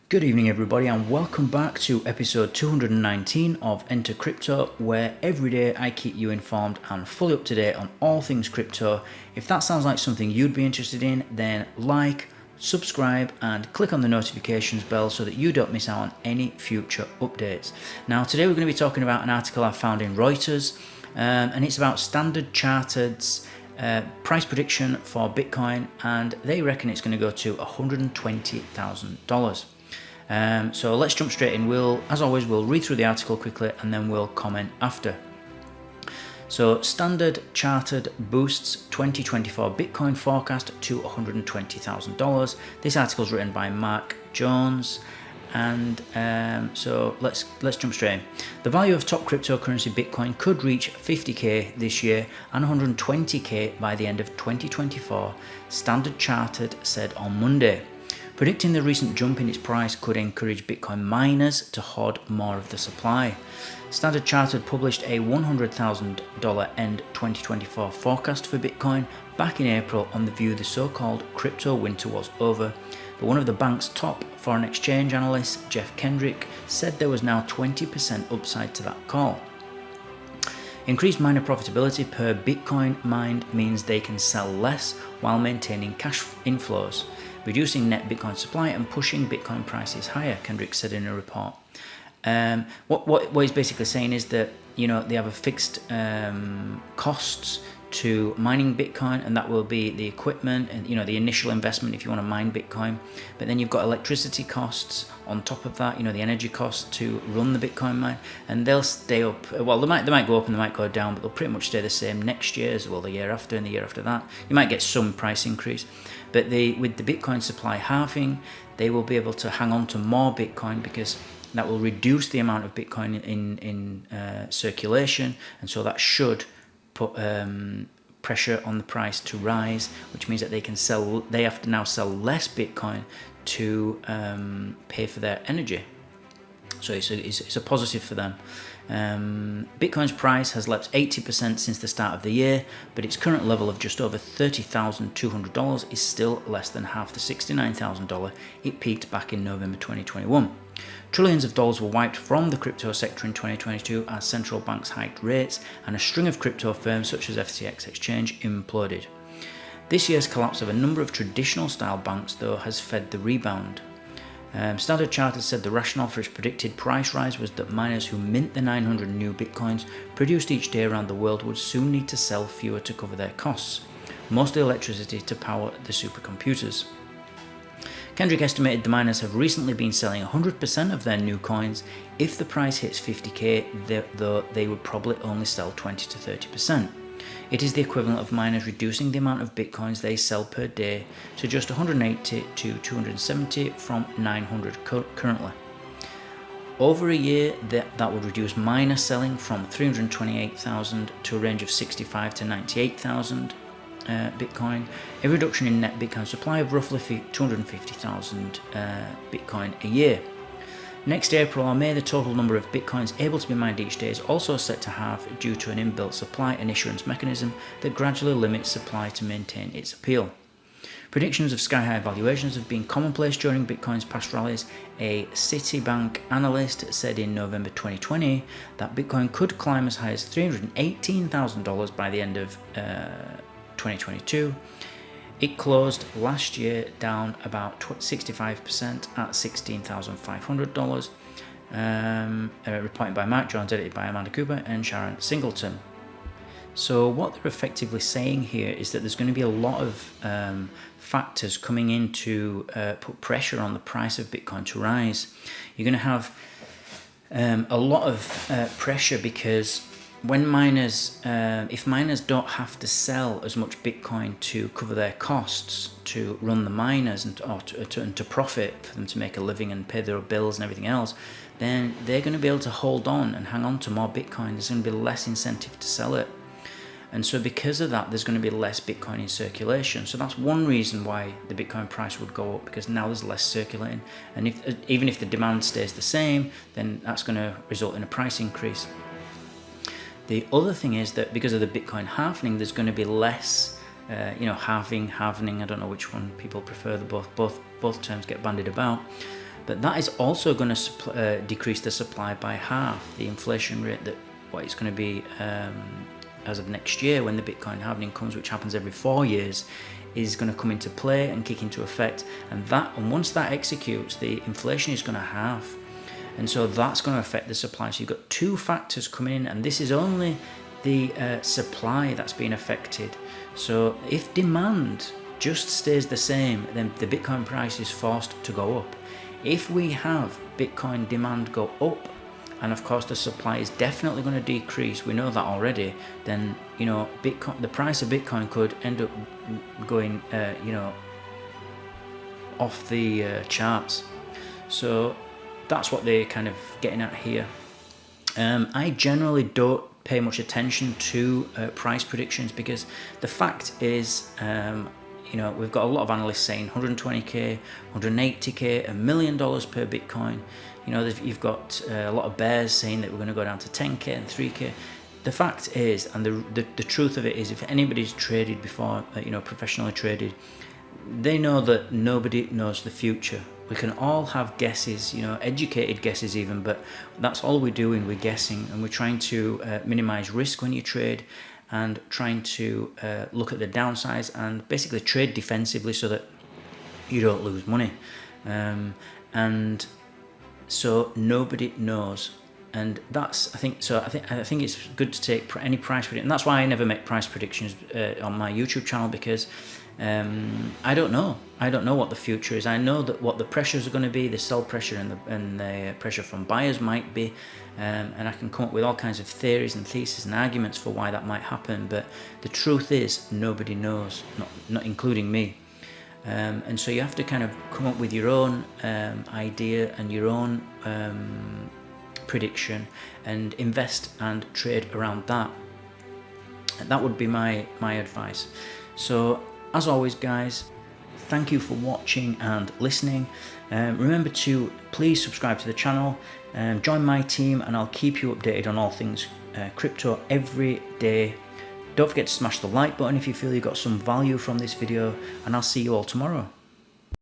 Good evening, everybody, and welcome back to episode 219 of Enter Crypto, where every day I keep you informed and fully up to date on all things crypto. If that sounds like something you'd be interested in, then like, subscribe, and click on the notifications bell so that you don't miss out on any future updates. Now, today we're going to be talking about an article I found in Reuters, and it's about Standard Chartered's price prediction for Bitcoin, and they reckon it's going to go to $120,000. So let's jump straight in. As always, we'll read through the article quickly and then we'll comment after. So Standard Chartered boosts 2024 Bitcoin forecast to $120,000. This article is written by Mark Jones, and so let's jump straight in. The value of top cryptocurrency Bitcoin could reach 50k this year and 120k by the end of 2024, Standard Chartered said on Monday. Predicting the recent jump in its price could encourage Bitcoin miners to hoard more of the supply. Standard Chartered published a $100,000 end 2024 forecast for Bitcoin back in April on the view the so-called crypto winter was over, but one of the bank's top foreign exchange analysts, Jeff Kendrick, said there was now 20% upside to that call. Increased miner profitability per Bitcoin mined means they can sell less while maintaining cash inflows, reducing net Bitcoin supply and pushing Bitcoin prices higher, Kendrick said in a report. What he's basically saying is that, they have a fixed costs to mining Bitcoin, and that will be the equipment and the initial investment if you want to mine Bitcoin. But then you've got electricity costs on top of that, the energy costs to run the Bitcoin mine, and they'll stay up. Well, they might go up and they might go down, but they'll pretty much stay the same next year as well, the year after and the year after that. You might get some price increase, but with the Bitcoin supply halving, they will be able to hang on to more Bitcoin because that will reduce the amount of Bitcoin in circulation, and so that should put pressure on the price to rise, which means that they have to now sell less Bitcoin to pay for their energy. So it's a positive for them. Bitcoin's price has leapt 80% since the start of the year, but its current level of just over $30,200 is still less than half the $69,000 it peaked back in November 2021. Trillions of dollars were wiped from the crypto sector in 2022 as central banks hiked rates and a string of crypto firms such as FTX Exchange imploded. This year's collapse of a number of traditional style banks, though, has fed the rebound. Standard Chartered said the rationale for its predicted price rise was that miners who mint the 900 new bitcoins produced each day around the world would soon need to sell fewer to cover their costs, mostly electricity to power the supercomputers. Kendrick estimated the miners have recently been selling 100% of their new coins. If the price hits 50k, though, they would probably only sell 20 to 30%. It is the equivalent of miners reducing the amount of bitcoins they sell per day to just 180 to 270 from 900 currently. Over a year, that would reduce miner selling from 328,000 to a range of 65 to 98,000 Bitcoin, a reduction in net Bitcoin supply of roughly 250,000 Bitcoin a year. Next April or May, the total number of Bitcoins able to be mined each day is also set to halve due to an inbuilt supply and issuance mechanism that gradually limits supply to maintain its appeal. Predictions of sky-high valuations have been commonplace during Bitcoin's past rallies. A Citibank analyst said in November 2020 that Bitcoin could climb as high as $318,000 by the end of 2022. It closed last year down about 65% at $16,500, reported by Mark Jones, edited by Amanda Cooper and Sharon Singleton. So what they're effectively saying here is that there's going to be a lot of factors coming in to put pressure on the price of Bitcoin to rise. You're going to have a lot of pressure because when if miners don't have to sell as much Bitcoin to cover their costs to run the miners and to profit for them to make a living and pay their bills and everything else, then they're going to be able to hold on and hang on to more Bitcoin. There's going to be less incentive to sell it. And so because of that, there's going to be less Bitcoin in circulation. So that's one reason why the Bitcoin price would go up, because now there's less circulating. And even if the demand stays the same, then that's going to result in a price increase. The other thing is that because of the Bitcoin halving, there's going to be less, halving, I don't know which one people prefer, both terms get bandied about. but that is also going to decrease the supply by half. The inflation rate that what it's going to be as of next year, when the Bitcoin halving comes, which happens every 4 years, is going to come into play and kick into effect. And once that executes, the inflation is going to halve. And so that's going to affect the supply. So you've got two factors coming in, and this is only the supply that's being affected. So if demand just stays the same, then the Bitcoin price is forced to go up. If we have Bitcoin demand go up, and of course the supply is definitely going to decrease, we know that already, then, you know, Bitcoin, the price of Bitcoin could end up going, you know, off the charts. So that's what they're kind of getting at here. I generally don't pay much attention to price predictions, because the fact is, you know, we've got a lot of analysts saying 120k, 180k, $1 million per Bitcoin. You know, you've got a lot of bears saying that we're going to go down to 10k and 3k. The fact is, and the truth of it is, if anybody's traded before, you know, professionally traded, they know that nobody knows the future. We can all have guesses, you know, educated guesses even, but that's all we're doing, we're guessing, and we're trying to minimize risk when you trade, and trying to look at the downsides and basically trade defensively so that you don't lose money. And so nobody knows, and that's, I think it's good to take any price prediction, and that's why I never make price predictions on my YouTube channel, because I don't know what the future is. I know that what the pressures are going to be, the sell pressure and the pressure from buyers might be, and I can come up with all kinds of theories and theses and arguments for why that might happen, but the truth is nobody knows, not including me. And so you have to kind of come up with your own idea and your own prediction, and invest and trade around that. And that would be my advice. So as always, guys, thank you for watching and listening. Remember to please subscribe to the channel, join my team, and I'll keep you updated on all things crypto every day. Don't forget to smash the like button if you feel you got some value from this video, and I'll see you all tomorrow.